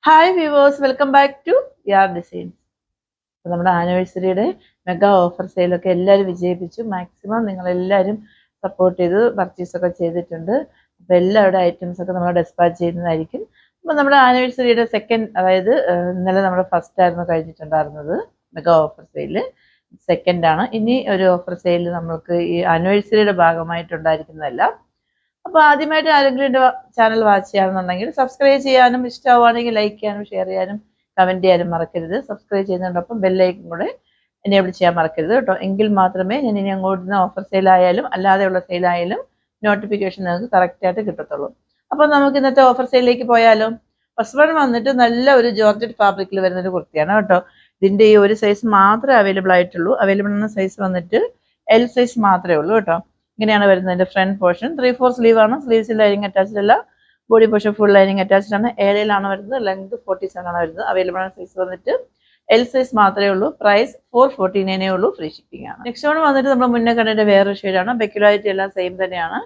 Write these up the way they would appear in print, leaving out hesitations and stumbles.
Hi viewers, welcome back to യാർ designs. അപ്പോൾ നമ്മുടെ ആനിവേഴ്സറിയുടെ മെഗാ ഓഫർ സെയിലൊക്കെ എല്ലാവരും വിജയിപ്പിച്ചു. മാക്സിമം നിങ്ങളെല്ലാവരും സപ്പോർട്ട് ചെയ്ത് പർച്ചേസൊക്കെ ചെയ്തിട്ടുണ്ട്. അപ്പോൾ എല്ലാവരുടെ ഐറ്റംസൊക്കെ നമ്മൾ ഡെസ്പാച്ച് ചെയ്യുന്നതായിരിക്കും. അപ്പോൾ നമ്മുടെ ആനിവേഴ്സറിയുടെ സെക്കൻഡ്, അതായത് ഇന്നലെ നമ്മുടെ ഫസ്റ്റ് ആയിരുന്നു കഴിഞ്ഞിട്ടുണ്ടായിരുന്നത് മെഗാ ഓഫർ സെയിൽ. സെക്കൻഡാണ് ഇനി ഒരു ഓഫർ സെയിൽ നമ്മൾക്ക് ഈ ആനിവേഴ്സറിയുടെ ഭാഗമായിട്ടുണ്ടായിരിക്കുന്നതല്ല. അപ്പോൾ ആദ്യമായിട്ട് ആരെങ്കിലും എൻ്റെ ചാനൽ വാച്ച് ചെയ്യാണെന്നുണ്ടെങ്കിൽ സബ്സ്ക്രൈബ് ചെയ്യാനും, ഇഷ്ടമാവുകയാണെങ്കിൽ ലൈക്ക് ചെയ്യാനും, ഷെയർ ചെയ്യാനും, കമൻറ്റ് ചെയ്യാനും മറക്കരുത്. സബ്സ്ക്രൈബ് ചെയ്യുന്നതിനോടൊപ്പം ബെല്ലൈക്കൻ കൂടെ എനേബിൾ ചെയ്യാൻ മറക്കരുത് കേട്ടോ. എങ്കിൽ മാത്രമേ ഞാൻ ഇനി അങ്ങോട്ട് ഓഫർ സെയിലായാലും അല്ലാതെയുള്ള സെയിലായാലും നോട്ടിഫിക്കേഷൻ നിങ്ങൾക്ക് കറക്റ്റായിട്ട് കിട്ടത്തുള്ളൂ. അപ്പോൾ നമുക്ക് ഇന്നത്തെ ഓഫർ സെയിലിലേക്ക് പോയാലോ. ഫസ്റ്റ് വൺ വന്നിട്ട് നല്ല ഒരു ജോർജറ്റ് ഫാബ്രിക്കിൽ വരുന്നൊരു കുർത്തിയാണ് കേട്ടോ. ഇതിൻ്റെ ഈ ഒരു സൈസ് മാത്രമേ അവൈലബിൾ ആയിട്ടുള്ളൂ. അവൈലബിൾ എന്ന സൈസ് വന്നിട്ട് എൽ സൈസ് മാത്രമേ ഉള്ളൂ കേട്ടോ. ഇങ്ങനെയാണ് വരുന്നതിന്റെ ഫ്രണ്ട് പോർഷൻ. 3/4 സ്ലീവ് ആണ്. സ്ലീവ്സിൽ ലൈനിങ് അറ്റാച്ച്ഡ് അല്ല. Body portion full lining attached ആണ്. ഏഴയിലാണ് വരുന്നത്. ലെങ്ത് 47 ആണ് വരുന്നത്. അവൈലബിൾ ആണ് സൈസ് വന്നിട്ട് എൽ സൈസ് മാത്രമേ ഉള്ളൂ. പ്രൈസ് 449 ഉള്ളൂ. ഫ്രീ ഷിപ്പിംഗ് ആണ്. നെക്സ്റ്റ് വൺ വന്നിട്ട് നമ്മൾ മുന്നേ കണ്ടതിന്റെ വേറൊരു ഷെയ്ഡാണ്. ബെക്കുലാരിറ്റി എല്ലാം സെയിം തന്നെയാണ്.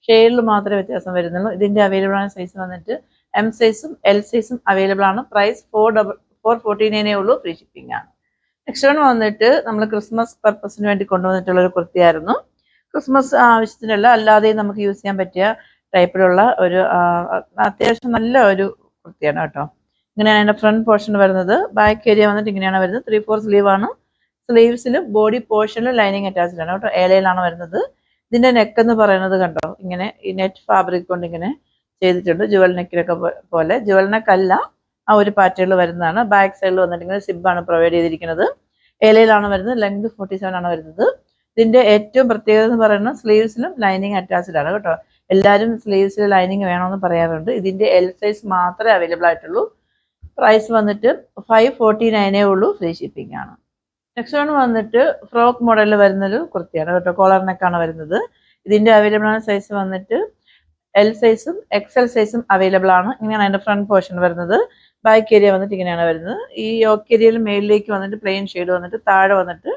ഷെയ്ഡിൽ മാത്രമേ വ്യത്യാസം വരുന്നുള്ളൂ. ഇതിന്റെ അവൈലബിൾ ആണ് സൈസ് വന്നിട്ട് എം സൈസും എൽ സൈസും അവൈലബിൾ ആണ്. പ്രൈസ് 449 ഉള്ളൂ. ഫ്രീ ഷിപ്പിംഗ് ആണ്. നെക്സ്റ്റ് വൺ വന്നിട്ട് നമ്മൾ ക്രിസ്മസ് പർപ്പസിന് വേണ്ടി കൊണ്ടുവന്നിട്ടുള്ള ഒരു കുർത്തിയായിരുന്നു. ക്രിസ്മസ് ആവശ്യത്തിനല്ല, അല്ലാതെയും നമുക്ക് യൂസ് ചെയ്യാൻ പറ്റിയ ടൈപ്പിലുള്ള ഒരു അത്യാവശ്യം നല്ല ഒരു കുർത്തിയാണ് കേട്ടോ. ഇങ്ങനെയാണ് അതിൻ്റെ ഫ്രണ്ട് പോർഷൻ വരുന്നത്. ബാക്ക് ഏരിയ വന്നിട്ട് ഇങ്ങനെയാണ് വരുന്നത്. 3/4 സ്ലീവ് ആണ്. സ്ലീവ്സിൽ ബോഡി പോർഷനിൽ ലൈനിങ് അറ്റാച്ച്ഡ് ആണ് കേട്ടോ. ഏലയിലാണ് വരുന്നത്. ഇതിന്റെ നെക്ക് എന്ന് പറയുന്നത് കണ്ടോ, ഇങ്ങനെ ഈ നെറ്റ് ഫാബ്രിക് കൊണ്ട് ഇങ്ങനെ ചെയ്തിട്ടുണ്ട്. ജുവൽ നെക്കിലൊക്കെ പോലെ. ജുവൽ നെക്കല്ല, ആ ഒരു പാറ്റേണിൽ വരുന്നതാണ്. ബാക്ക് സൈഡിൽ വന്നിട്ട് ഇങ്ങനെ സിബാണ് പ്രൊവൈഡ് ചെയ്തിരിക്കുന്നത്. ഏലയിലാണ് വരുന്നത്. ലെങ്ത് 47 ആണ് വരുന്നത്. ഇതിന്റെ ഏറ്റവും പ്രത്യേകത എന്ന് പറയുന്നത് സ്ലീവ്സിലും ലൈനിങ് അറ്റാച്ച്ഡ് ആണ് കേട്ടോ. എല്ലാവരും സ്ലീവ്സിൽ ലൈനിങ് വേണമെന്ന് പറയാറുണ്ട്. ഇതിന്റെ എൽ സൈസ് മാത്രമേ അവൈലബിൾ ആയിട്ടുള്ളൂ. പ്രൈസ് വന്നിട്ട് 549 ഉള്ളൂ. ഫ്രീ ഷിപ്പിംഗ് ആണ്. നെക്സ്റ്റ് വൺ വന്നിട്ട് ഫ്രോക്ക് മോഡലിൽ വരുന്നൊരു കുർത്തിയാണ് കേട്ടോ. കോളർ നെക്കാണ് വരുന്നത്. ഇതിന്റെ അവൈലബിൾ ആണ് സൈസ് വന്നിട്ട് എൽ സൈസും എക്സൽ സൈസും അവൈലബിൾ ആണ്. ഇങ്ങനെയാണ് അതിന്റെ ഫ്രണ്ട് പോർഷൻ വരുന്നത്. ബാക്ക് ഏരിയ വന്നിട്ട് ഇങ്ങനെയാണ് വരുന്നത്. ഈ യോക്ക് ഏരിയയിൽ മേളിലേക്ക് വന്നിട്ട് പ്ലെയിൻ ഷെയ്ഡ് വന്നിട്ട് താഴെ വന്നിട്ട്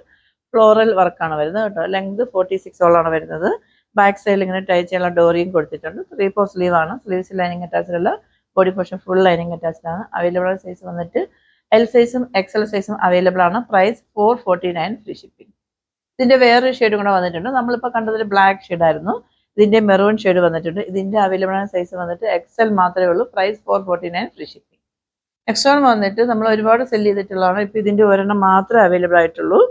ഫ്ലോറൽ വർക്കാണ് വരുന്നത് കേട്ടോ. ലെങ്ത് 46 ആണ് വരുന്നത്. ബാക്ക് സൈഡിൽ ഇങ്ങനെ ടൈ ചെയ്യാനുള്ള ഡോറിയും കൊടുത്തിട്ടുണ്ട്. 3/4 സ്ലീവ് ആണ്. സ്ലീവ്സ് ലൈനിങ് അറ്റാച്ച്ഡ് അല്ല. Body portion full lining attached ആണ്. അവൈലബിൾ സൈസ് വന്നിട്ട് എൽ സൈസും എക്സൽ സൈസും അവൈലബിൾ ആണ്. Price 449 free shipping. ഇതിന്റെ വേറൊരു ഷെയ്ഡ് കൂടെ വന്നിട്ടുണ്ട്. നമ്മളിപ്പോൾ കണ്ടതിൽ ബ്ലാക്ക് ഷെയ്ഡ് ആയിരുന്നു. ഇതിന്റെ മെറൂൺ ഷെയ്ഡ് വന്നിട്ടുണ്ട്. ഇതിന്റെ അവൈലബിൾ ആണ് സൈസ് വന്നിട്ട് എക്സൽ മാത്രമേ ഉള്ളൂ. Price 449 free shipping. Next one വന്നിട്ട് നമ്മൾ ഒരുപാട് സെല് ചെയ്തിട്ടുള്ളതാണ്. ഇപ്പൊ ഇതിന്റെ ഒരെണ്ണം മാത്രമേ അവൈലബിൾ ആയിട്ടുള്ളൂ.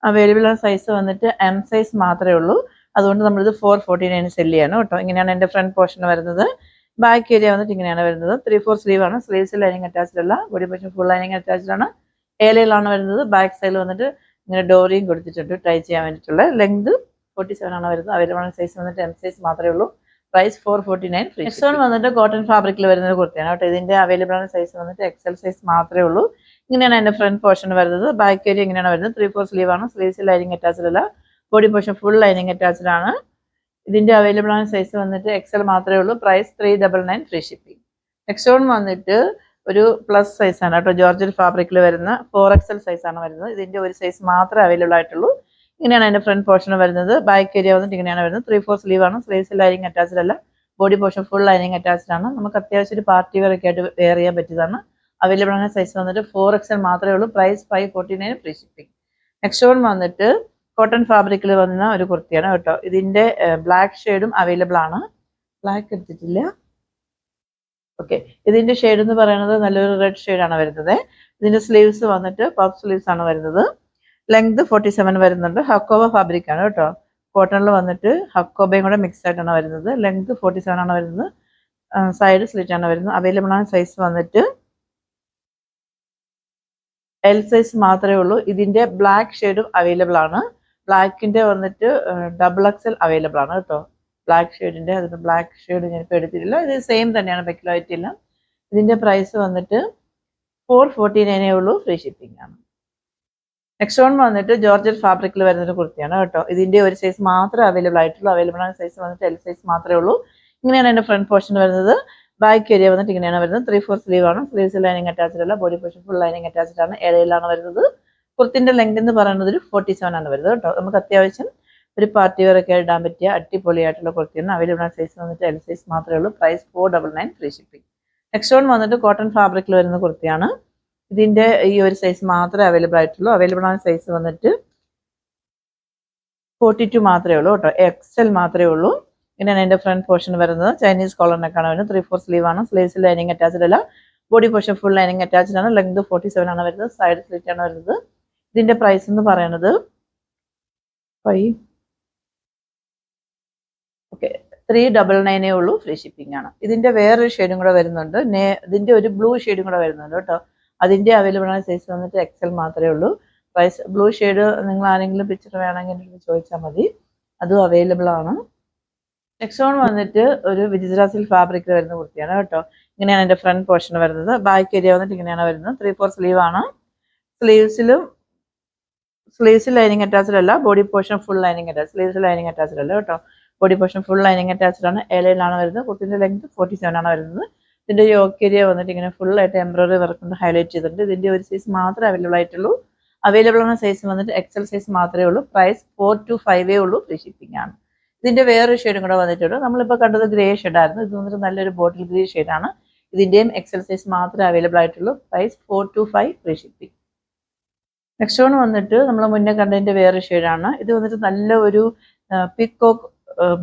അവൈലബിൾ ആയ സൈസ് വന്നിട്ട് എം സൈസ് മാത്രമേ ഉള്ളൂ. അതുകൊണ്ട് നമ്മളിത് 449 സെല് ചെയ്യാണ് കേട്ടോ. ഇങ്ങനെയാണ് എൻ്റെ ഫ്രണ്ട് പോർഷൻ വരുന്നത്. ബാക്ക് ഏരിയ വന്നിട്ട് ഇങ്ങനെയാണ് വരുന്നത്. 3/4 സ്ലീവ് ആണ്. സ്ലീവ്സ് ലൈനിങ് അറ്റാച്ച്ഡ് അല്ല. Body portion full lining attached ആണ്. ഏലയിലാണ് വരുന്നത്. ബാക്ക് സൈഡിൽ വന്നിട്ട് ഇങ്ങനെ ഡോറിയും കൊടുത്തിട്ടുണ്ട് ടൈ ചെയ്യാൻ വേണ്ടിയിട്ടുള്ള. ലെങ്ത് 47 ആണ് വരുന്നത്. അവൈലബിൾ ആയ സൈസ് വന്നിട്ട് എം സൈസ് മാത്രമേ ഉള്ളൂ. Price 449 free. നെക്സ്റ്റ് വൺ വന്നിട്ട് കോട്ടൺ ഫാബ്രിക്കിൽ വരുന്ന ഒരു കുർത്തിയാണ് കേട്ടോ. ഇതിന്റെ അവൈലബിൾ ആയ സൈസ് വന്നിട്ട് എക്സൽ സൈസ് മാത്രമേ ഉള്ളൂ. ഇങ്ങനെയാണ് എൻ്റെ ഫ്രണ്ട് പോർഷൻ വരുന്നത്. ബാക്ക് ഏരിയ ഇങ്ങനെയാണ് വരുന്നത്. 3/4 സ്ലീവ് ആണ്. സ്ലീവ്സ് ലൈനിങ് അറ്റാച്ച്ഡ് അല്ല. Body portion full lining attached ആണ്. ഇതിന്റെ അവൈലബിൾ ആയ സൈസ് വന്നിട്ട് എക്സൽ മാത്രമേ ഉള്ളൂ. Price 399 free shipping. Next one വന്നിട്ട് ഒരു പ്ലസ് സൈസ് ആണ് കേട്ടോ. ജോർജറ്റ് ഫാബ്രിക്കിൽ വരുന്ന 4XL സൈസ് ആണ് വരുന്നത്. ഇതിന്റെ ഒരു സൈസ് മാത്രമേ അവൈലബിൾ ആയിട്ടുള്ളൂ. ഇങ്ങനെയാണ് അതിന്റെ ഫ്രണ്ട് പോർഷൻ വരുന്നത്. ബാക്ക് ഏരിയ വന്നിട്ട് ഇങ്ങനെയാണ് വരുന്നത്. 3/4 സ്ലീവ് ആണ്. സ്ലീവ്സ് ലൈനിങ് അറ്റാച്ച്ഡ് അല്ല. Body portion full lining attached ആണ്. നമുക്ക് അത്യാവശ്യം ഒരു പാർട്ടി വെയർ ഒക്കെ ആയിട്ട് വെയർ ചെയ്യാൻ പറ്റിയതാണ്. അവൈലബിൾ ആയ സൈസ് വന്നിട്ട് 4XL മാത്രമേ ഉള്ളൂ. Price 549 free shipping. Next one വന്നിട്ട് കോട്ടൺ ഫാബ്രിക്കിൽ വന്ന ഒരു കുർത്തിയാണ് കേട്ടോ. ഇതിന്റെ ബ്ലാക്ക് ഷെയ്ഡും അവൈലബിൾ ആണ്. ബ്ലാക്ക് എടുത്തിട്ടില്ല. ഓക്കെ, ഇതിന്റെ ഷെയ്ഡ് എന്ന് പറയുന്നത് നല്ലൊരു റെഡ് ഷെയ്ഡാണ് വരുന്നത്. ഇതിന്റെ സ്ലീവ്സ് വന്നിട്ട് പഫ് സ്ലീവ്സ് ആണ് വരുന്നത്. ലെങ്ത് 47 വരുന്നുണ്ട്. ഹക്കോബ ഫാബ്രിക് ആണ് കേട്ടോ. കോട്ടണിൽ വന്നിട്ട് ഹക്കോബയും കൂടെ മിക്സ് ആയിട്ടാണ് വരുന്നത്. ലെങ്ത് 47 ആണ് വരുന്നത്. സൈഡ് സ്ലിറ്റ് ആണ് വരുന്നത്. അവൈലബിൾ ആണ് സൈസ് വന്നിട്ട് എൽ സൈസ് മാത്രമേ ഉള്ളൂ. ഇതിന്റെ ബ്ലാക്ക് ഷെയ്ഡും അവൈലബിൾ ആണ്. ബ്ലാക്കിന്റെ വന്നിട്ട് XXL അവൈലബിൾ ആണ് കേട്ടോ. ബ്ലാക്ക് ഷെയ്ഡിന്റെ അതിന് ബ്ലാക്ക് ഷെയ്ഡ് ഞാനിപ്പോൾ എടുത്തിട്ടില്ല. ഇത് സെയിം തന്നെയാണ്, ബെക്കുലാരിറ്റി എല്ലാം. ഇതിന്റെ പ്രൈസ് വന്നിട്ട് 449 ഉള്ളൂ. ഫ്രീ ഷിപ്പിംഗ് ആണ്. നെക്സ്റ്റ് വൺ വന്നിട്ട് ജോർജറ്റ് ഫാബ്രിക്കിൽ വരുന്നൊരു കുർത്തിയാണ് കേട്ടോ. ഇതിന്റെ ഒരു സൈസ് മാത്രമേ അവൈലബിൾ ആയിട്ടുള്ളൂ. അവൈലബിൾ ആയ സൈസ് വന്നിട്ട് എൽ സൈസ് മാത്രമേ ഉള്ളൂ. ഇങ്ങനെയാണ് എൻ്റെ ഫ്രണ്ട് പോർഷൻ വരുന്നത്. ബാക്ക് ഏരിയ വന്നിട്ട് ഇങ്ങനെയാണ് വരുന്നത്. 3/4 സ്ലീവ് ആണ്. സ്ലീവ്സ് ലൈനിങ് അറ്റാച്ച്ഡ് അല്ല. Body portion full lining attached ആണ്. ഏഴയിലാണ് വരുന്നത്. കുർത്തിന്റെ ലെങ്ത് എന്ന് പറയുന്നത് ഒരു 47 ആണ് വരുന്നത് കേട്ടോ. നമുക്ക് അത്യാവശ്യം ഒരു പാർട്ടി വെയർ ഒക്കെ ഇടാൻ പറ്റിയ അടിപൊളിയായിട്ടുള്ള കുർത്തിയാണ്. അവൈലബിൾ ആയ സൈസ് വന്നിട്ട് എൽ സൈസ് മാത്രമേ ഉള്ളൂ. Price 499 free shipping. Next one വന്നിട്ട് കോട്ടൺ ഫാബ്രിക്കിൽ വരുന്ന കുർത്തിയാണ്. ഇതിന്റെ ഈ ഒരു സൈസ് മാത്രമേ അവൈലബിൾ ആയിട്ടുള്ളൂ. അവൈലബിൾ ആയ സൈസ് വന്നിട്ട് 42 മാത്രമേ ഉള്ളൂ കേട്ടോ. XL മാത്രമേ ഉള്ളൂ. ഇങ്ങനെയാണ് അതിന്റെ ഫ്രണ്ട് പോർഷൻ വരുന്നത്. ചൈനീസ് കോളർ നെക്കാണ് വരുന്നത്. 3/4 സ്ലീവ് ആണ്. സ്ലീവ്സിൽ ലൈനിങ് അറ്റാച്ച്ഡ് അല്ല. Body portion full lining attached ആണ്. ലെങ്ത് 47 ആണ് വരുന്നത്. സൈഡ് സ്ലിറ്റ് ആണ് വരുന്നത്. ഇതിന്റെ പ്രൈസ് എന്ന് പറയുന്നത് 399 ഉള്ളൂ. ഫ്രീ ഷിപ്പിംഗ് ആണ്. ഇതിന്റെ വേറൊരു ഷെയ്ഡും കൂടെ വരുന്നുണ്ട്. ഇതിന്റെ ഒരു ബ്ലൂ ഷെയ്ഡും കൂടെ വരുന്നുണ്ട് കേട്ടോ. അതിന്റെ അവൈലബിൾ ആയ സൈസ് വന്നിട്ട് XL മാത്രമേ ഉള്ളൂ. പ്രൈസ് ബ്ലൂ ഷെയ്ഡ് നിങ്ങൾ ആരെങ്കിലും പിക്ചർ വേണമെങ്കിൽ ചോദിച്ചാൽ മതി. അതും അവൈലബിൾ ആണ്. നെക്സ്റ്റ് വൺ വന്നിട്ട് ഒരു വിചിത്ര സിൽക്ക് ഫാബ്രിക്കിൽ വരുന്ന കുർത്തിയാണ് കേട്ടോ. ഇങ്ങനെയാണ് എൻ്റെ ഫ്രണ്ട് പോർഷൻ വരുന്നത്. ബാക്ക് ഏരിയ വന്നിട്ട് ഇങ്ങനെയാണ് വരുന്നത്. 3/4 സ്ലീവ് ആണ്. സ്ലീവ്സിൽ ലൈനിങ് അറ്റാച്ച്ഡ് അല്ല. Body portion full lining attach. സ്ലീവ്സിൽ ലൈനിങ് അറ്റാച്ച്ഡ് അല്ല കേട്ടോ. Body portion full lining attached ആണ്. ഏലയിലാണ് വരുന്നത്. കുർത്തിന്റെ ലെങ്ത് 47 ആണ് വരുന്നത്. ഇതിന്റെ യോക്ക് ഏരിയ വന്നിട്ട് ഇങ്ങനെ ഫുൾ ആയിട്ട് എംബ്രോയിഡറി വർക്ക് കൊണ്ട് ഹൈലൈറ്റ് ചെയ്തിട്ടുണ്ട്. ഇതിന്റെ ഒരു സൈസ് മാത്രമേ അവൈലബിൾ ആയിട്ടുള്ളൂ. അവൈലബിൾ ആയ സൈസ് വന്നിട്ട് XL സൈസ് മാത്രമേ ഉള്ളൂ. പ്രൈസ് 425 ഉള്ളൂ. ഫ്രീ ഷിപ്പിംഗ് ആണ്. ഇതിന്റെ വേറൊരു ഷെയ്ഡും കൂടെ വന്നിട്ടുണ്ട്. നമ്മളിപ്പോൾ കണ്ടത് ഗ്രേ ഷെയ്ഡായിരുന്നു. ഇത് വന്നിട്ട് നല്ലൊരു ബോട്ടിൽ ഗ്രീൻ ഷെയ്ഡാണ്. ഇതിന്റെയും XL സൈസ് മാത്രമേ അവൈലബിൾ ആയിട്ടുള്ളൂ. Price 425 free shipping. Next one വന്നിട്ട് നമ്മൾ മുന്നേ കണ്ടതിന്റെ വേറൊരു ഷെയ്ഡാണ്. ഇത് വന്നിട്ട് നല്ല ഒരു പിക്കോക്ക്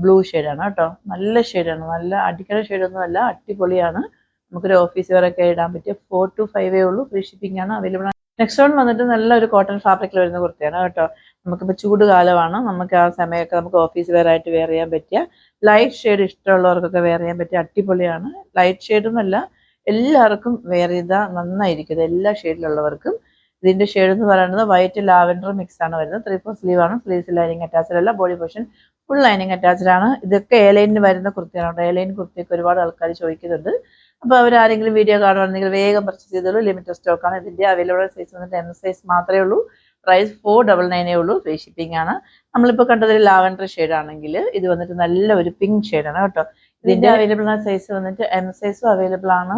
ബ്ലൂ ഷെയ്ഡാണ് കേട്ടോ. നല്ല ഷെയ്ഡാണ്. നല്ല അടിക്കണ ഷെയ്ഡൊന്നും അല്ല. അടിപൊളിയാണ്. നമുക്കൊരു ഓഫീസ് വെയറൊക്കെ ഇടാൻ പറ്റിയ 425 ഉള്ളൂ. ഫ്രീ ഷിപ്പിംഗ് ആണ്. അവൈലബിൾ ആണ്. നെക്സ്റ്റ് വൺ വന്നിട്ട് നല്ലൊരു കോട്ടൺ ഫാബ്രിക്കിൽ വരുന്ന കുർത്തിയാണ് കേട്ടോ. നമുക്കിപ്പോൾ ചൂട് കാലമാണ്. നമുക്ക് ആ സമയമൊക്കെ നമുക്ക് ഓഫീസ് വെയർ ആയിട്ട് വെയർ ചെയ്യാൻ പറ്റിയ ലൈറ്റ് ഷെയ്ഡ് ഇഷ്ടമുള്ളവർക്കൊക്കെ വെയർ ചെയ്യാൻ പറ്റിയ അടിപൊളിയാണ്. ലൈറ്റ് ഷെയ്ഡൊന്നുമല്ല, എല്ലാവർക്കും വെയർ ചെയ്താൽ നന്നായിരിക്കും. ഇത് എല്ലാ ഷെയ്ഡിലുള്ളവർക്കും. ഇതിന്റെ ഷെയ്ഡ് എന്ന് പറയുന്നത് വൈറ്റ് ലാവൻഡർ മിക്സ് ആണ് വരുന്നത്. 3/4 സ്ലീവ് ആണ്. സ്ലീവ്സ് ലൈനിങ് അറ്റാച്ച്ഡ് അല്ല. Body portion full lining attached ആണ്. ഇതൊക്കെ എയർലൈനിന് വരുന്ന കുർത്തിയാണ്. എയർലൈൻ കുർത്തിയൊക്കെ ഒരുപാട് ആൾക്കാർ ചോദിക്കുന്നുണ്ട്. അപ്പോൾ അവരാരെങ്കിലും വീഡിയോ കാണുവാണെങ്കിൽ വേഗം പർച്ചേസ് ചെയ്തോളൂ. ലിമിറ്റഡ് സ്റ്റോക്ക് ആണ്. ഇതിന്റെ അവൈലബിൾ സൈസ് വന്നിട്ട് M സൈസ് മാത്രമേ ഉള്ളൂ. പ്രൈസ് 499 ഉള്ളൂ. ഫ്രീ ഷിപ്പിംഗ് ആണ്. നമ്മളിപ്പോൾ കണ്ടത് ലാവൻഡർ ഷെയ്ഡ് ആണെങ്കിൽ ഇത് വന്നിട്ട് നല്ല ഒരു പിങ്ക് ഷെയ്ഡാണ് കേട്ടോ. ഇതിന്റെ അവൈലബിൾ ആയ സൈസ് വന്നിട്ട് M സൈസും അവൈലബിൾ ആണ്.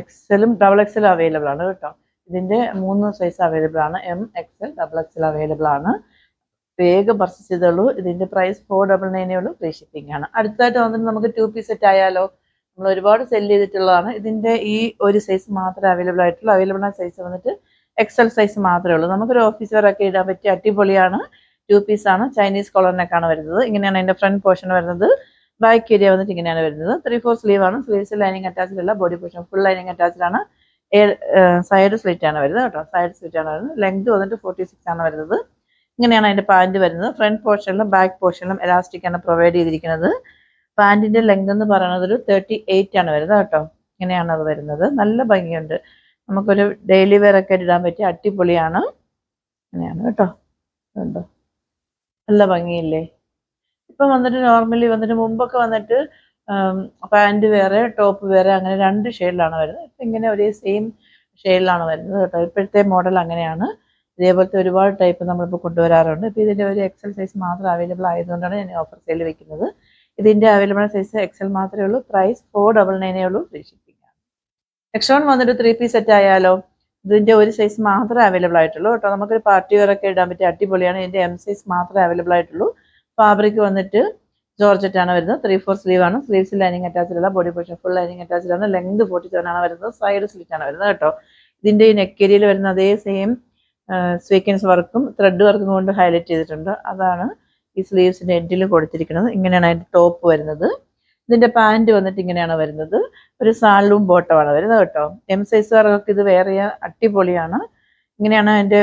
XLും XXL അവൈലബിൾ ആണ് കേട്ടോ. ഇതിന്റെ 3 സൈസ് അവൈലബിൾ ആണ്. M, XL, XXL അവൈലബിൾ ആണ്. വേഗം പർച്ചേസ് ചെയ്തോളൂ. ഇതിന്റെ പ്രൈസ് 499 ഉള്ളൂ. ഫ്രീ ഷിപ്പിംഗ് ആണ്. അടുത്തായിട്ട് വന്നിട്ട് നമുക്ക് 2 പീസ് സെറ്റ് ആയാലോ. നമ്മൾ ഒരുപാട് സെല് ചെയ്തിട്ടുള്ളതാണ്. ഇതിന്റെ ഈ ഒരു സൈസ് മാത്രമേ അവൈലബിൾ ആയിട്ടുള്ളൂ. അവൈലബിൾ ആയ സൈസ് വന്നിട്ട് XL സൈസ് മാത്രമേ ഉള്ളൂ. നമുക്കൊരു ഓഫീസ് വെയർ ഒക്കെ ഇടാൻ പറ്റിയ അടിപൊളിയാണ്. 2 പീസ് ആണ്. ചൈനീസ് കോളർ നെക്കാണ് വരുന്നത്. ഇങ്ങനെയാണ് അതിന്റെ ഫ്രണ്ട് പോർഷൻ വരുന്നത്. ബാക്ക് ഏരിയ വന്നിട്ട് ഇങ്ങനെയാണ് വരുന്നത്. 3/4 സ്ലീവ് ആണ്. സ്ലീവ്സ് ലൈനിങ് അറ്റാച്ച്ഡ് അല്ല. Body portion full lining attached ആണ്. സൈഡ് സ്ലിറ്റ് ആണ് വരുന്നത് കേട്ടോ. സൈഡ് സ്ലിറ്റ് ആണ് വരുന്നത്. ലെങ്ത് വന്നിട്ട് 46 ആണ് വരുന്നത്. ഇങ്ങനെയാണ് അതിന്റെ പാന്റ് വരുന്നത്. ഫ്രണ്ട് പോർഷനിലും ബാക്ക് പോർഷനിലും എലാസ്റ്റിക് ആണ് പ്രൊവൈഡ് ചെയ്തിരിക്കുന്നത്. പാന്റിന്റെ ലെങ്ത് എന്ന് പറയുന്നത് ഒരു 38 ആണ് വരുന്നത് കേട്ടോ. ഇങ്ങനെയാണ് അത് വരുന്നത്. നല്ല ഭംഗിയുണ്ട്. നമുക്കൊരു ഡെയിലി വെയർ ഒക്കെ ഇടാൻ പറ്റിയ അടിപൊളിയാണ്. ഇങ്ങനെയാണ് കേട്ടോ. കണ്ടോ, നല്ല ഭംഗിയില്ലേ. ഇപ്പം വന്നിട്ട് നോർമലി വന്നിട്ട് മുമ്പൊക്കെ വന്നിട്ട് പാൻറ് വേറെ ടോപ്പ് വേറെ അങ്ങനെ 2 ഷെയ്ഡിലാണ് വരുന്നത്. ഇപ്പം ഇങ്ങനെ ഒരേ സെയിം ഷെയ്ഡിലാണ് വരുന്നത് കേട്ടോ. ഇപ്പോഴത്തെ മോഡൽ അങ്ങനെയാണ്. ഇതേപോലത്തെ ഒരുപാട് ടൈപ്പ് നമ്മളിപ്പോൾ കൊണ്ടുവരാറുണ്ട്. ഇപ്പോൾ ഇതിൻ്റെ ഒരു XL സൈസ് മാത്രം അവൈലബിൾ ആയതുകൊണ്ടാണ് ഞാൻ ഓഫർ സെയിൽ വെക്കുന്നത്. ഇതിൻ്റെ അവൈലബിൾ സൈസ് XL മാത്രമേ ഉള്ളൂ. പ്രൈസ് 499 ഉള്ളൂ. ഫ്രീ ഷിപ്പിംഗ് ആണ്. നെക്സ്റ്റ് വൺ വന്നിട്ട് 3 പീസ് സെറ്റ് ആയാലോ. ഇതിൻ്റെ ഒരു സൈസ് മാത്രമേ അവൈലബിൾ ആയിട്ടുള്ളൂ കേട്ടോ. നമുക്കൊരു പാർട്ടി വെയർ ഒക്കെ ഇടാൻ പറ്റിയ അടിപൊളിയാണ്. ഇതിൻ്റെ M സൈസ് മാത്രമേ അവൈലബിൾ ആയിട്ടുള്ളൂ. ഫാബ്രിക് വന്നിട്ട് ജോർജറ്റ് ആണ് വരുന്നത്. 3/4 സ്ലീവ് ആണ്. സ്ലീവ്സ് ലൈനിങ് അറ്റാച്ച്ഡ് അല്ല. Body portion full lining attached ആണ്. ലെങ്ത് 47 ആണ് വരുന്നത്. സൈഡ് സ്ലിറ്റ് ആണ് വരുന്നത് കേട്ടോ. ഇതിൻ്റെ ഈ നെക്ക് ഏരിയയിൽ വരുന്ന അതേ സെയിം സ്വീക്വൻസ് വർക്കും ത്രെഡ് വർക്കും കൊണ്ട് ഹൈലൈറ്റ് ചെയ്തിട്ടുണ്ട്. അതാണ് ഈ സ്ലീവ്സിന്റെ എൻഡിൽ കൊടുത്തിരിക്കുന്നത്. ഇങ്ങനെയാണ് അതിന്റെ ടോപ്പ് വരുന്നത്. ഇതിന്റെ പാന്റ് വന്നിട്ട് ഇങ്ങനെയാണ് വരുന്നത്. ഒരു സാലൂൺ ബോട്ടമാണ് വരുന്നത് കേട്ടോ. M സൈസുകാർക്ക് ഇത് വേറെ അടിപൊളിയാണ്. ഇങ്ങനെയാണ് അതിന്റെ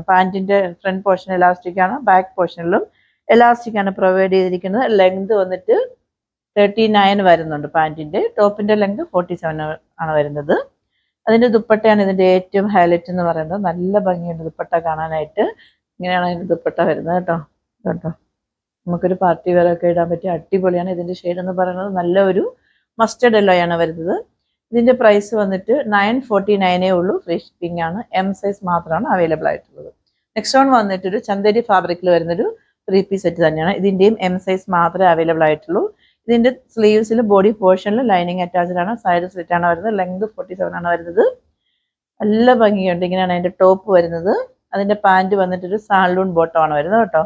പാന്റിന്റെ ഫ്രണ്ട് പോർഷൻ എലാസ്റ്റിക് ആണ്. ബാക്ക് പോർഷനിലും എലാസ്റ്റിക് ആണ് പ്രൊവൈഡ് ചെയ്തിരിക്കുന്നത്. ലെങ്ത് വന്നിട്ട് 39 വരുന്നുണ്ട്. പാന്റിന്റെ ടോപ്പിന്റെ ലെങ്ത് 47 ആണ് വരുന്നത്. അതിന്റെ ദുപ്പട്ടയാണ് ഇതിന്റെ ഏറ്റവും ഹൈലൈറ്റ് എന്ന് പറയുന്നത്. നല്ല ഭംഗിയുണ്ട് ദുപ്പട്ട കാണാനായിട്ട്. ഇങ്ങനെയാണ് അതിന്റെ ദുപ്പട്ട വരുന്നത് കേട്ടോ. കേട്ടോ, നമുക്കൊരു പാർട്ടി വെയർ ഒക്കെ ഇടാൻ പറ്റിയ അടിപൊളിയാണ്. ഇതിന്റെ ഷെയ്ഡ് എന്ന് പറയുന്നത് നല്ല ഒരു മസ്റ്റർഡ് യെല്ലോ ആണ് വരുന്നത്. ഇതിന്റെ പ്രൈസ് വന്നിട്ട് 949 ഉള്ളൂ. ഫ്രീ ഷിപ്പിംഗ് ആണ്. M സൈസ് മാത്രമാണ് അവൈലബിൾ ആയിട്ടുള്ളത്. നെക്സ്റ്റ് വൺ വന്നിട്ട് ഒരു ചന്ദേരി ഫാബ്രിക്കിൽ വരുന്നൊരു 3 പീസ് സെറ്റ് തന്നെയാണ്. ഇതിന്റെയും M സൈസ് മാത്രമേ അവൈലബിൾ ആയിട്ടുള്ളൂ. ഇതിന്റെ സ്ലീവ്സിൽ ബോഡി പോർഷനിൽ ലൈനിങ് അറ്റാച്ച്ഡ് ആണ്. സൈഡ് സ്ലിറ്റ് ആണ് വരുന്നത്. ലെങ്ത് 47 ആണ് വരുന്നത്. നല്ല ഭംഗിയുണ്ട്. ഇങ്ങനെയാണ് അതിന്റെ ടോപ്പ് വരുന്നത്. അതിന്റെ പാന്റ് വന്നിട്ട് ഒരു സാലൂൺ ബോട്ടം ആണ് വരുന്നത് കേട്ടോ.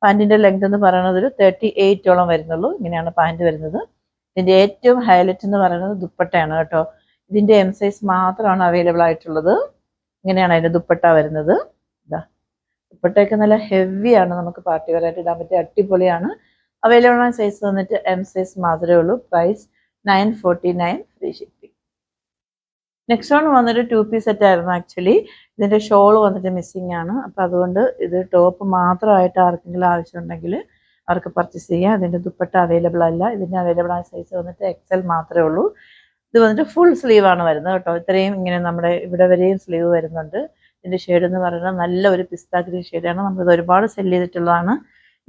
പാന്റിന്റെ ലെങ്ത് എന്ന് പറയുന്നത് ഒരു 38ഓളം വരുന്നുള്ളൂ. ഇങ്ങനെയാണ് പാന്റ് വരുന്നത്. ഇതിൻ്റെ ഏറ്റവും ഹൈലൈറ്റ് എന്ന് പറയുന്നത് ദുപ്പട്ടയാണ് കേട്ടോ. ഇതിൻ്റെ എം സൈസ് മാത്രമാണ് അവൈലബിൾ ആയിട്ടുള്ളത്. ഇങ്ങനെയാണ് അതിൻ്റെ ദുപ്പട്ട വരുന്നത്. ഇതാ ദുപ്പട്ടയൊക്കെ നല്ല ഹെവിയാണ്, നമുക്ക് പാർട്ടി വെയർ ആയിട്ട് ഇടാൻ പറ്റിയ അടിപൊളിയാണ്. അവൈലബിൾ ആയ സൈസ് വന്നിട്ട് എം സൈസ് മാത്രമേ ഉള്ളൂ. Price 949 free shipping. Next one വന്നിട്ട് 2 പീസ് സെറ്റ് ആയിരുന്നു. ആക്ച്വലി ഇതിൻ്റെ ഷോൾ വന്നിട്ട് മിസ്സിംഗ് ആണ്. അപ്പോൾ അതുകൊണ്ട് ഇത് ടോപ്പ് മാത്രമായിട്ട് ആർക്കെങ്കിലും ആവശ്യമുണ്ടെങ്കിൽ അവർക്ക് പർച്ചേസ് ചെയ്യാം. ഇതിൻ്റെ ദുപ്പട്ട അവൈലബിൾ അല്ല. ഇതിൻ്റെ അവൈലബിൾ ആയ സൈസ് വന്നിട്ട് XL മാത്രമേ ഉള്ളൂ. ഇത് വന്നിട്ട് ഫുൾ സ്ലീവ് ആണ് വരുന്നത് കേട്ടോ. ഇത്രയും ഇങ്ങനെ നമ്മുടെ ഇവിടെ വരെയും സ്ലീവ് വരുന്നുണ്ട്. ഇതിൻ്റെ ഷെയ്ഡ് എന്ന് പറയുന്നത് നല്ല ഒരു പിസ്ത ഗ്രീൻ ഷെയ്ഡാണ്. നമ്മളിത് ഒരുപാട് സെല് ചെയ്തിട്ടുള്ളതാണ്.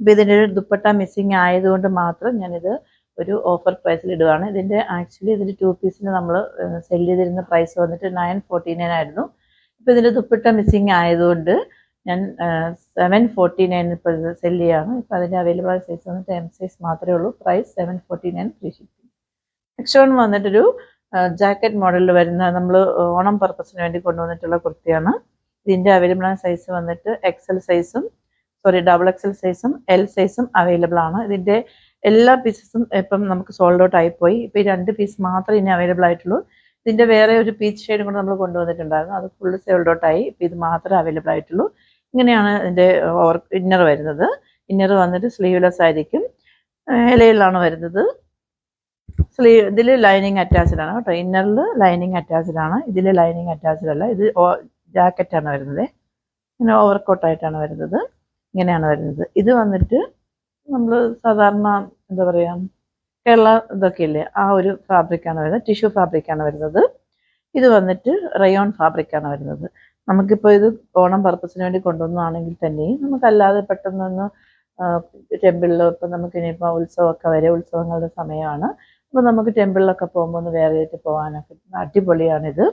ഇപ്പോൾ ഇതിൻ്റെ ഒരു ദുപ്പട്ട മിസ്സിങ് ആയതുകൊണ്ട് മാത്രം ഞാനിത് ഒരു ഓഫർ പ്രൈസിൽ ഇടുകയാണ്. ഇതിൻ്റെ ആക്ച്വലി ഇതിൻ്റെ 2 പീസിന് നമ്മൾ സെല് ചെയ്തിരുന്ന പ്രൈസ് വന്നിട്ട് 949 ആയിരുന്നു. ഇപ്പോൾ ഇതിൻ്റെ ദുപ്പട്ട മിസ്സിങ് ആയതുകൊണ്ട് ഞാൻ 749 ഇപ്പോൾ ഇത് സെല് ചെയ്യാണ്. ഇപ്പോൾ അതിൻ്റെ അവൈലബിൾ ആയ സൈസ് വന്നിട്ട് എം സൈസ് മാത്രമേ ഉള്ളൂ. Price 749 free shipping. Next one വന്നിട്ടൊരു ജാക്കറ്റ് മോഡലിൽ വരുന്ന നമ്മൾ ഓണം പർപ്പസിന് വേണ്ടി കൊണ്ടുവന്നിട്ടുള്ള കുർത്തിയാണ്. ഇതിൻ്റെ അവൈലബിൾ ആയ സൈസ് വന്നിട്ട് ഡബിൾ എക്സൽ സൈസും L സൈസും അവൈലബിൾ ആണ്. ഇതിൻ്റെ എല്ലാ പീസസും ഇപ്പം നമുക്ക് സോൾഡ് ഔട്ട് ആയിപ്പോയി. ഇപ്പോൾ ഈ 2 പീസ് മാത്രമേ ഇനി അവൈലബിൾ ആയിട്ടുള്ളൂ. ഇതിൻ്റെ വേറെ ഒരു പീച്ച് ഷെയ്ഡും കൂടെ നമ്മൾ കൊണ്ടുവന്നിട്ടുണ്ടായിരുന്നു, അത് ഫുള്ള് സോൾഡ് ഔട്ട് ആയി. ഇപ്പോൾ ഇത് മാത്രമേ അവൈലബിൾ ആയിട്ടുള്ളൂ. ഇങ്ങനെയാണ് ഇതിൻ്റെ ഇന്നർ വരുന്നത്. ഇന്നർ വന്നിട്ട് സ്ലീവ്ലെസ് ആയിരിക്കും, ഇലയിലാണ് വരുന്നത്. ഇതിൽ ലൈനിങ് അറ്റാച്ച്ഡ് ആണ് കേട്ടോ. ഇന്നറിൽ ലൈനിങ് അറ്റാച്ച്ഡ് ആണ്, ഇതിൽ ലൈനിങ് അറ്റാച്ച്ഡ് അല്ല. ഇത് ജാക്കറ്റാണ് വരുന്നത്, ഇങ്ങനെ ഓവർകോട്ടായിട്ടാണ് വരുന്നത്. ഇങ്ങനെയാണ് വരുന്നത്. ഇത് വന്നിട്ട് നമ്മൾ സാധാരണ എന്താ പറയുക കേരള ഇതൊക്കെ ഇല്ലേ, ആ ഒരു ഫാബ്രിക്കാണ് വരുന്നത്. ടിഷ്യൂ ഫാബ്രിക്കാണ് വരുന്നത്. ഇത് വന്നിട്ട് റയോൺ ഫാബ്രിക്കാണ് വരുന്നത്. നമുക്കിപ്പോൾ ഇത് ഓണം പർപ്പസിന് വേണ്ടി കൊണ്ടുവന്നതാണെങ്കിൽ തന്നെയും നമുക്കല്ലാതെ പെട്ടെന്നൊന്ന് ടെമ്പിളിലോ ഇപ്പം നമുക്കിനിയിപ്പോൾ ഉത്സവങ്ങളുടെ സമയമാണ്. അപ്പോൾ നമുക്ക് ടെമ്പിളിലൊക്കെ പോകുമ്പോൾ ഒന്ന് വെയർ ചെയ്തിട്ട് പോകാനൊക്കെ അടിപൊളിയാണിത്.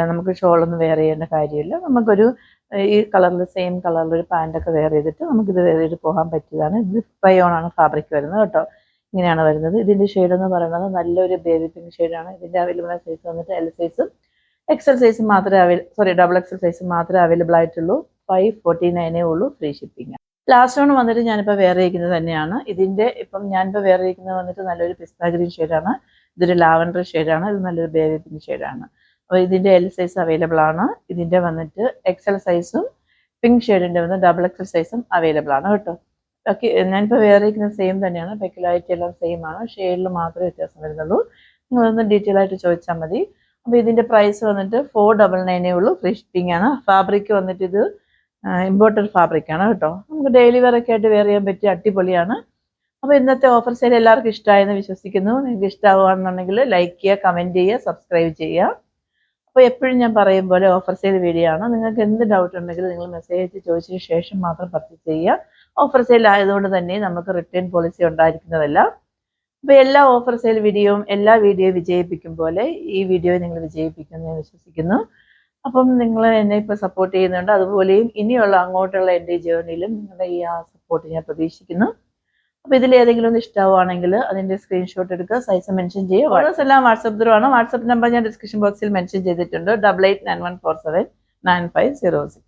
നമുക്ക് ഷോളൊന്നും വെയർ ചെയ്യേണ്ട കാര്യമില്ല. നമുക്കൊരു ഈ കളറിൽ സെയിം കളറിൽ ഒരു പാൻറ്റൊക്കെ വെയർ ചെയ്തിട്ട് നമുക്കിത് വെയർ ചെയ്ത് പോകാൻ പറ്റിയതാണ്. ഇത് റയോണാണ് ഫാബ്രിക് വരുന്നത് കേട്ടോ. ഇങ്ങനെയാണ് വരുന്നത്. ഇതിൻ്റെ ഷെയ്ഡ് എന്ന് പറയുന്നത് നല്ലൊരു ബേബി പിങ്ക് ഷെയ്ഡാണ്. ഇതിൻ്റെ അവൈലബിൾ ആയ സൈസ് വന്നിട്ട് L സൈസും XL സൈസും മാത്രമേ ഡബിൾ XL സൈസും മാത്രമേ അവൈലബിൾ ആയിട്ടുള്ളൂ. 549 ഉള്ളൂ ഫ്രീ ഷിപ്പിംഗ്. ലാസ്റ്റ് വൺ വന്നിട്ട് ഞാനിപ്പോൾ വെയർ ചെയ്യിക്കുന്നത് തന്നെയാണ്. ഇതിൻ്റെ ഇപ്പം ഞാനിപ്പോൾ വെയർ ചെയ്യിക്കുന്നത് വന്നിട്ട് നല്ലൊരു പിസ്ത ഗ്രീൻ ഷെയ്ഡാണ്. ഇതൊരു ലാവൻഡർ ഷെയ്ഡാണ്. ഇത് നല്ലൊരു ബേബി പിങ്ക് ഷെയ്ഡാണ്. അപ്പോൾ ഇതിൻ്റെ L സൈസ് അവൈലബിൾ ആണ്. ഇതിൻ്റെ വന്നിട്ട് XL സൈസും പിങ്ക് ഷെയ്ഡിൻ്റെ വന്ന് ഡബിൾ XL സൈസും അവൈലബിൾ ആണ് കേട്ടോ. ഓക്കെ, ഞാനിപ്പോൾ വെയർ ചെയ്യിക്കുന്നത് സെയിം തന്നെയാണ്. പെക്കുലാരിറ്റി എല്ലാം സെയിം ആണ്, ഷെയ്ഡിൽ മാത്രമേ വ്യത്യാസം വരുന്നുള്ളൂ. നിങ്ങളൊന്ന് ഡീറ്റെയിൽ ആയിട്ട് ചോദിച്ചാൽ മതി. അപ്പോൾ ഇതിൻ്റെ പ്രൈസ് വന്നിട്ട് 499 ഉള്ളൂ, ഫ്രീ ഷിപ്പിംഗ് ആണ്. ഫാബ്രിക് വന്നിട്ട് ഇത് ഇമ്പോർട്ടഡ് ഫാബ്രിക്കാണ് കേട്ടോ. നമുക്ക് ഡെയിലി വെയർ ഒക്കെ ആയിട്ട് വെയർ ചെയ്യാൻ പറ്റിയ അടിപൊളിയാണ്. അപ്പോൾ ഇന്നത്തെ ഓഫർ സെയിൽ എല്ലാവർക്കും ഇഷ്ടമായെന്ന് വിശ്വസിക്കുന്നു. നിങ്ങൾക്ക് ഇഷ്ടമാവുകയാണെന്നുണ്ടെങ്കിൽ ലൈക്ക് ചെയ്യുക, കമൻറ്റ് ചെയ്യുക, സബ്സ്ക്രൈബ് ചെയ്യുക. അപ്പോൾ എപ്പോഴും ഞാൻ പറയും പോലെ ഓഫർ സെയിൽ വീഡിയോ ആണ്. നിങ്ങൾക്ക് എന്ത് ഡൗട്ട് ഉണ്ടെങ്കിലും നിങ്ങൾ മെസ്സേജ് ചോദിച്ചതിന് ശേഷം മാത്രം പർച്ചേസ് ചെയ്യുക. ഓഫർ സെയിൽ ആയതുകൊണ്ട് തന്നെ നമുക്ക് റിട്ടേൺ പോളിസി ഉണ്ടായിരിക്കുന്നതല്ല. അപ്പോൾ എല്ലാ ഓഫർ സെയിൽ വീഡിയോയും എല്ലാ വീഡിയോയും വിജയിപ്പിക്കും പോലെ ഈ വീഡിയോ നിങ്ങൾ വിജയിപ്പിക്കുമെന്ന് ഞാൻ വിശ്വസിക്കുന്നു. അപ്പം നിങ്ങൾ എന്നെ ഇപ്പോൾ സപ്പോർട്ട് ചെയ്യുന്നുണ്ട്, അതുപോലെയും ഇനിയുള്ള അങ്ങോട്ടുള്ള എൻ്റെ ജേർണിയിലും നിങ്ങളുടെ ഈ ആ സപ്പോർട്ട് ഞാൻ പ്രതീക്ഷിക്കുന്നു. അപ്പോൾ ഇതിലേതെങ്കിലും ഒന്ന് ഇഷ്ടമാവുകയാണെങ്കിൽ അതിൻ്റെ സ്ക്രീൻഷോട്ട് എടുക്കുക, സൈസ് മെൻഷൻ ചെയ്യുക. ഓർഡേഴ്സ് എല്ലാം വാട്സപ്പ് ത്രൂ ആണ്. വാട്സപ്പ് നമ്പർ ഞാൻ ഡിസ്ക്രിപ്ഷൻ ബോക്സിൽ മെൻഷൻ ചെയ്തിട്ടുണ്ട്, 8891479506.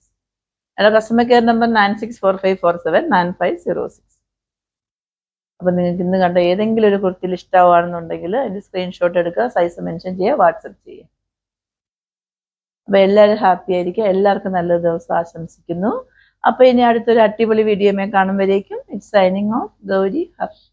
എൻ്റെ കസ്റ്റമർ കെയർ നമ്പർ 9645479506. അപ്പം നിങ്ങൾക്ക് ഇന്ന് കണ്ട ഏതെങ്കിലും ഒരു കുർത്തിയിൽ ഇഷ്ടമാവുകയാണെന്നുണ്ടെങ്കിൽ അതിൻ്റെ സ്ക്രീൻഷോട്ട് എടുക്കുക, സൈസ് മെൻഷൻ ചെയ്യുക, വാട്സപ്പ് ചെയ്യുക. അപ്പോൾ എല്ലാവരും ഹാപ്പി ആയിരിക്കുക. എല്ലാവർക്കും നല്ലൊരു ദിവസം ആശംസിക്കുന്നു. അപ്പോൾ ഇനി അടുത്തൊരു അടിപൊളി വീഡിയോമേ കാണുമ്പോഴേക്കും it's signing off Gauri Harsh.